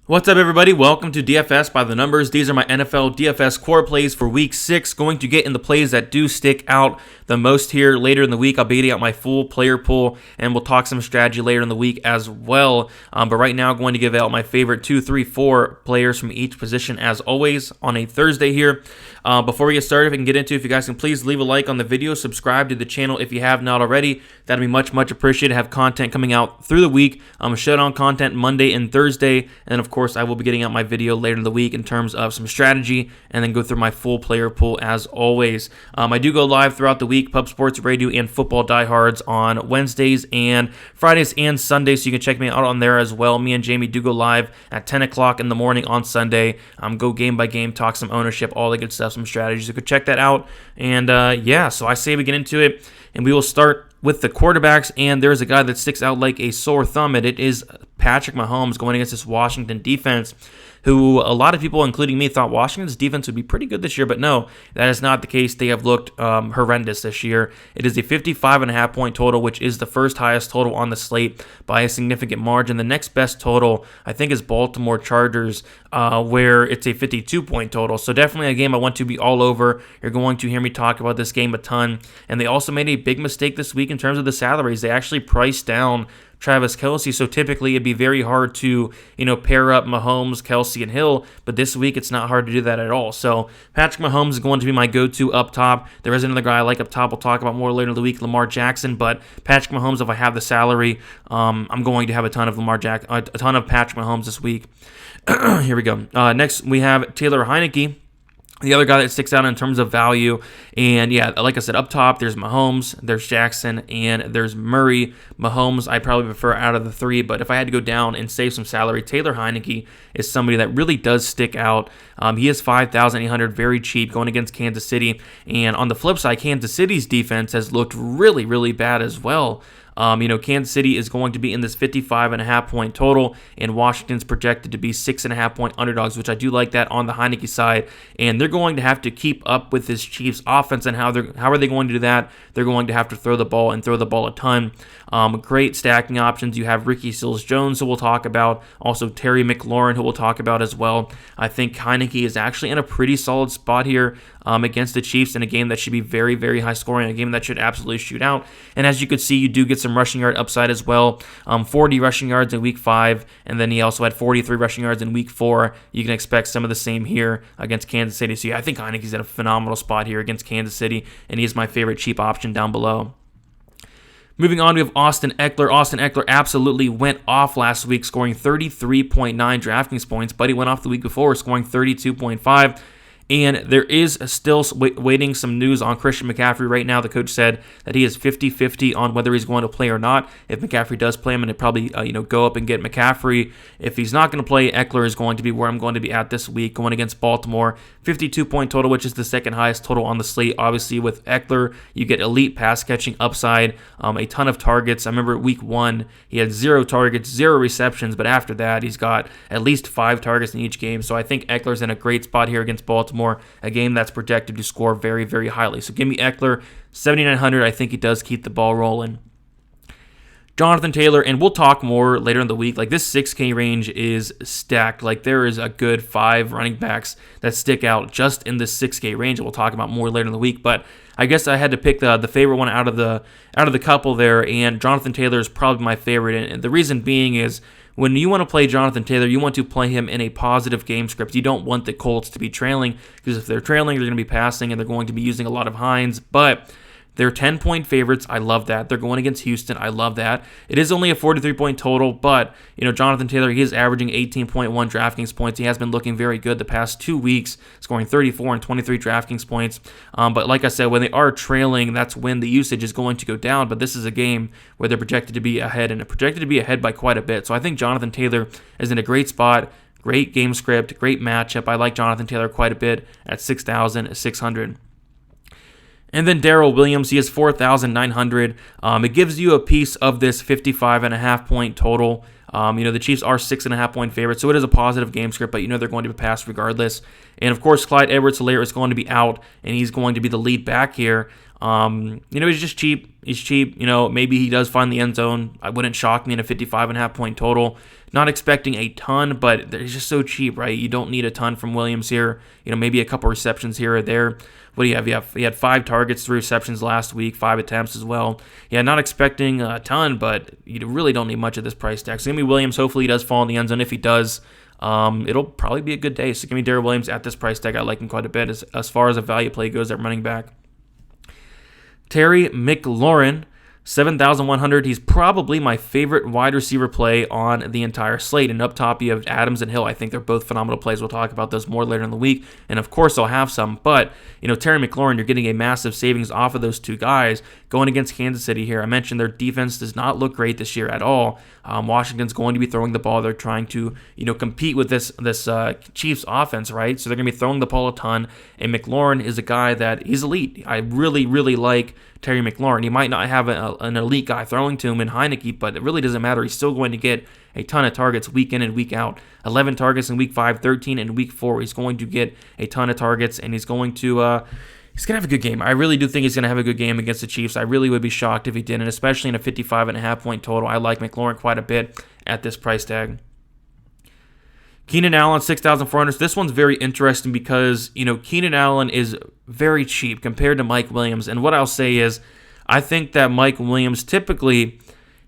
What's up, everybody? Welcome to DFS by the Numbers. These are my NFL DFS core plays for Week 6. Going to get in the plays that do stick out the most here. Later in the week, I'll be getting out my full player pool, and we'll talk some strategy later in the week as well. But right now, I'm going to give out my favorite 2, 3, 4 players from each position as always on a Thursday here. Before we get started, if I can get into it, if you guys can please leave a like on the video, subscribe to the channel if you have not already. That'd be much appreciated. Have content coming out through the week. Showdown content Monday and Thursday, and of course, I will be getting out my video later in the week in terms of some strategy, and then go through my full player pool as always. I do go live throughout the week, Pub Sports Radio and Football Diehards on Wednesdays and Fridays and Sundays, so you can check me out on there as well. Me and Jamie do go live at 10 o'clock in the morning on Sunday. Go game by game, talk some ownership, all the good stuff, some strategies. You could check that out. And yeah, so I say we get into it, and we will start with the quarterbacks, and there's a guy that sticks out like a sore thumb, and it is Patrick Mahomes going against this Washington defense, who a lot of people, including me, thought Washington's defense would be pretty good this year, but no, that is not the case. They have looked horrendous this year. It is a 55.5 point total, which is the first highest total on the slate by a significant margin. The next best total, I think, is Baltimore Chargers, where it's a 52 point total. So definitely a game I want to be all over. You're going to hear me talk about this game a ton. And they also made a big mistake this week in terms of the salaries. They actually priced down Travis Kelce, so typically it'd be very hard to, pair up Mahomes, Kelce, and Hill, but this week it's not hard to do that at all. So Patrick Mahomes is going to be my go-to up top. There is another guy I like up top we'll talk about more later in the week, Lamar Jackson, but Patrick Mahomes, if I have the salary, I'm going to have a ton of Patrick Mahomes this week. Here we go. Next, we have Taylor Heinecke, the other guy that sticks out in terms of value. And yeah, like I said, up top, there's Mahomes, there's Jackson, and there's Murray. Mahomes, I probably prefer out of the three, but if I had to go down and save some salary, Taylor Heinecke is somebody that really does stick out. He is 5,800, very cheap, going against Kansas City. And on the flip side, Kansas City's defense has looked really bad as well. Kansas City is going to be in this 55.5 point total, and Washington's projected to be 6.5 point underdogs, which I do like that on the Heinecke side. And they're going to have to keep up with this Chiefs offense, and how are they going to do that? They're going to have to throw the ball, and throw the ball a ton. Great stacking options. You have Ricky Seals-Jones, who we'll talk about, also Terry McLaurin, who we'll talk about as well. I think Heinecke is actually in a pretty solid spot here against the Chiefs in a game that should be very high scoring, a game that should absolutely shoot out. And as you can see, you do get some rushing yard upside as well. 40 rushing yards in Week 5, and then he also had 43 rushing yards in Week 4. You can expect some of the same here against Kansas City. So yeah, I think Heinecke's in a phenomenal spot here against Kansas City, and he is my favorite cheap option down below. Moving on, we have Austin Eckler. Austin Eckler absolutely went off last week, scoring 33.9 DraftKings points, but he went off the week before, scoring 32.5. And there is still waiting some news on Christian McCaffrey right now. The coach said that he is 50-50 on whether he's going to play or not. If McCaffrey does play, I'm going to probably go up and get McCaffrey. If he's not going to play, Eckler is going to be where I'm going to be at this week, going against Baltimore. 52 point total, which is the second highest total on the slate. Obviously, with Eckler, you get elite pass catching upside, a ton of targets. I remember Week 1, he had 0 targets, 0 receptions, but after that, he's got at least 5 targets in each game. So I think Eckler's in a great spot here against Baltimore. A game that's projected to score very highly. So give me Eckler, 7,900. I think he does keep the ball rolling. Jonathan Taylor, and we'll talk more later in the week. Like, this 6K range is stacked. Like, there is a good 5 running backs that stick out just in this 6K range. We'll talk about more later in the week. But I guess I had to pick the favorite one out of the couple there, and Jonathan Taylor is probably my favorite. And the reason being is, when you want to play Jonathan Taylor, you want to play him in a positive game script. You don't want the Colts to be trailing, because if they're trailing, they're going to be passing, and they're going to be using a lot of Hines. But they're 10-point favorites. I love that. They're going against Houston. I love that. It is only a 43-point total, but Jonathan Taylor, he is averaging 18.1 DraftKings points. He has been looking very good the past 2 weeks, scoring 34 and 23 DraftKings points. But like I said, when they are trailing, that's when the usage is going to go down. But this is a game where they're projected to be ahead, and projected to be ahead by quite a bit. So I think Jonathan Taylor is in a great spot. Great game script, great matchup. I like Jonathan Taylor quite a bit at 6,600. And then Darrell Williams, he is 4,900. It gives you a piece of this 55.5 point total. The Chiefs are 6.5-point favorites, so it is a positive game script, but they're going to be passed regardless. And of course, Clyde Edwards-Helaire is going to be out, and he's going to be the lead back here. He's just cheap. He's cheap. Maybe he does find the end zone. I wouldn't shock me in a 55.5-point total. Not expecting a ton, but he's just so cheap, right? You don't need a ton from Williams here. Maybe a couple receptions here or there. What do you have? He had 5 targets, 3 receptions last week, 5 attempts as well. Yeah, not expecting a ton, but you really don't need much at this price tag. So give me Williams. Hopefully he does fall in the end zone. If he does, it'll probably be a good day. So give me Darrell Williams at this price tag. I like him quite a bit as far as a value play goes at running back. Terry McLaurin, 7,100. He's probably my favorite wide receiver play on the entire slate. And up top, you have Adams and Hill. I think they're both phenomenal plays. We'll talk about those more later in the week. And of course, I'll have some. But, Terry McLaurin, you're getting a massive savings off of those two guys going against Kansas City here. I mentioned their defense does not look great this year at all. Washington's going to be throwing the ball. They're trying to, compete with this Chiefs offense, right? So they're going to be throwing the ball a ton. And McLaurin is a guy that he's elite. I really, really like Terry McLaurin. He might not have an elite guy throwing to him in Heinecke, but it really doesn't matter. He's still going to get a ton of targets week in and week out. 11 targets in week 5, 13 in week 4. He's going to get a ton of targets, and he's going to have a good game. I really do think he's going to have a good game against the Chiefs. I really would be shocked if he didn't, especially in a 55.5-point total. I like McLaurin quite a bit at this price tag. Keenan Allen, 6,400. This one's very interesting because, Keenan Allen is very cheap compared to Mike Williams. And what I'll say is, I think that Mike Williams, typically,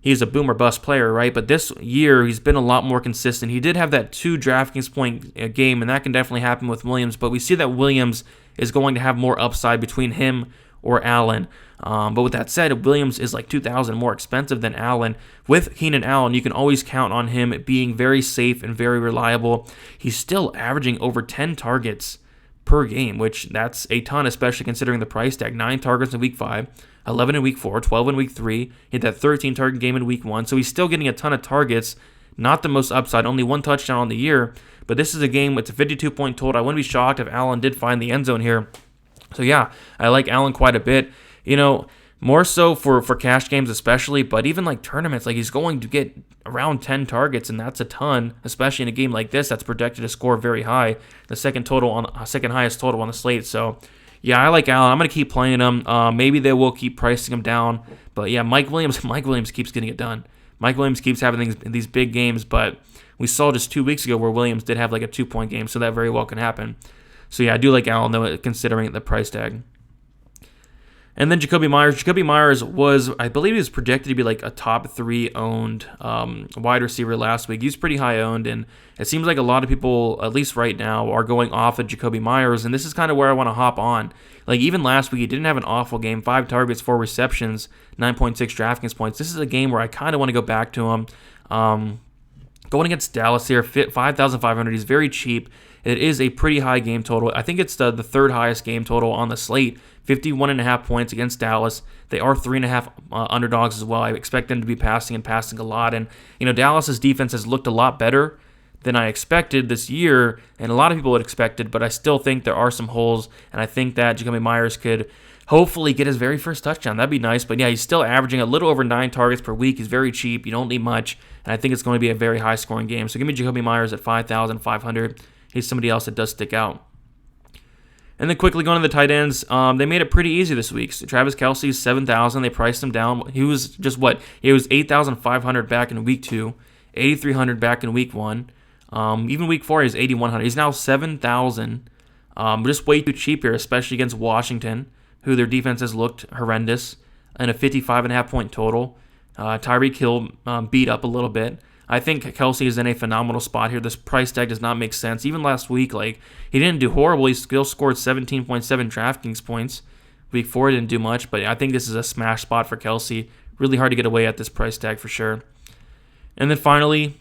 he's a boom or bust player, right? But this year, he's been a lot more consistent. He did have that 2 DraftKings point game, and that can definitely happen with Williams. But we see that Williams is going to have more upside between him or Allen. But with that said, Williams is like $2,000 more expensive than Allen. With Keenan Allen, you can always count on him being very safe and very reliable. He's still averaging over 10 targets per game, which that's a ton, especially considering the price tag. 9 targets in week 5, 11 in week 4, 12 in week 3. He had that 13 target game in week 1. So he's still getting a ton of targets. Not the most upside, only 1 touchdown on the year. But this is a game with a 52-point total. I wouldn't be shocked if Allen did find the end zone here. So yeah, I like Allen quite a bit. More so for cash games especially, but even like tournaments, like he's going to get around 10 targets, and that's a ton, especially in a game like this that's projected to score very high, the second highest total on the slate. So yeah, I like Allen. I'm going to keep playing him. Maybe they will keep pricing him down, but yeah, Mike Williams keeps getting it done. Mike Williams keeps having these big games, but we saw just 2 weeks ago where Williams did have like a 2-point game, so that very well can happen. So yeah, I do like Allen though, considering the price tag. And then Jacoby Myers. Jacoby Myers was, I believe he was projected to be like a top 3 owned wide receiver last week. He was pretty high owned, and it seems like a lot of people, at least right now, are going off of Jacoby Myers, and this is kind of where I want to hop on. Like even last week, he didn't have an awful game. 5 targets, 4 receptions, 9.6 DraftKings points. This is a game where I kind of want to go back to him. Going against Dallas here, 5,500. He's very cheap. It is a pretty high game total. I think it's the 3rd highest game total on the slate. 51.5 points against Dallas. They are 3.5 underdogs as well. I expect them to be passing a lot. And, Dallas's defense has looked a lot better than I expected this year, and a lot of people had expected, but I still think there are some holes, and I think that Jacoby Myers could hopefully get his very first touchdown. That'd be nice. But yeah, he's still averaging a little over 9 targets per week. He's very cheap. You don't need much, and I think it's going to be a very high-scoring game. So give me Jacoby Myers at 5,500. He's somebody else that does stick out. And then quickly going to the tight ends, they made it pretty easy this week. So Travis Kelce, 7,000. They priced him down. He was just what? He was 8,500 back in week 2, 8,300 back in week 1. Even week 4, he's 8,100. He's now 7,000. Just way too cheap here, especially against Washington, who their defense has looked horrendous, and a 55.5-point total. Tyreek Hill beat up a little bit. I think Kelce is in a phenomenal spot here. This price tag does not make sense. Even last week, he didn't do horrible. He still scored 17.7 DraftKings points. Week 4 didn't do much, but I think this is a smash spot for Kelce. Really hard to get away at this price tag for sure. And then finally,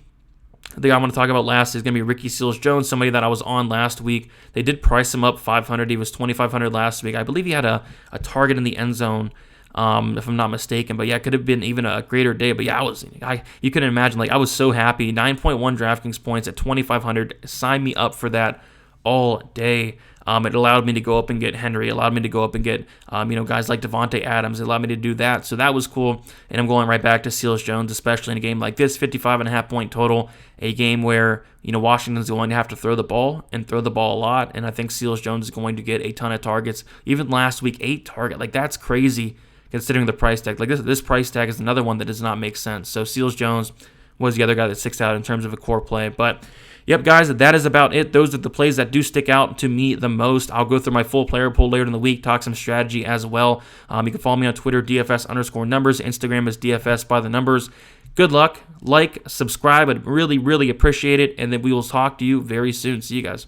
the guy I'm going to talk about last is going to be Ricky Seals-Jones, somebody that I was on last week. They did price him up 500. He was 2,500 last week. I believe he had a target in the end zone, if I'm not mistaken. But yeah, it could have been even a greater day. But yeah, you couldn't imagine. I was so happy. 9.1 DraftKings points at 2,500. Sign me up for that all day. It allowed me to go up and get Henry. It allowed me to go up and get, guys like Devontae Adams. It allowed me to do that. So that was cool. And I'm going right back to Seals Jones, especially in a game like this, 55.5 point total, a game where, Washington's going to have to throw the ball and throw the ball a lot. And I think Seals Jones is going to get a ton of targets. Even last week, 8 targets. Like, that's crazy considering the price tag. Like, this price tag is another one that does not make sense. So Seals Jones was the other guy that sticks out in terms of a core play. But yep, guys, that is about it. Those are the plays that do stick out to me the most. I'll go through my full player pool later in the week, talk some strategy as well. You can follow me on Twitter, DFS_numbers. Instagram is DFS by the numbers. Good luck. Like, subscribe. I'd really, really appreciate it. And then we will talk to you very soon. See you guys.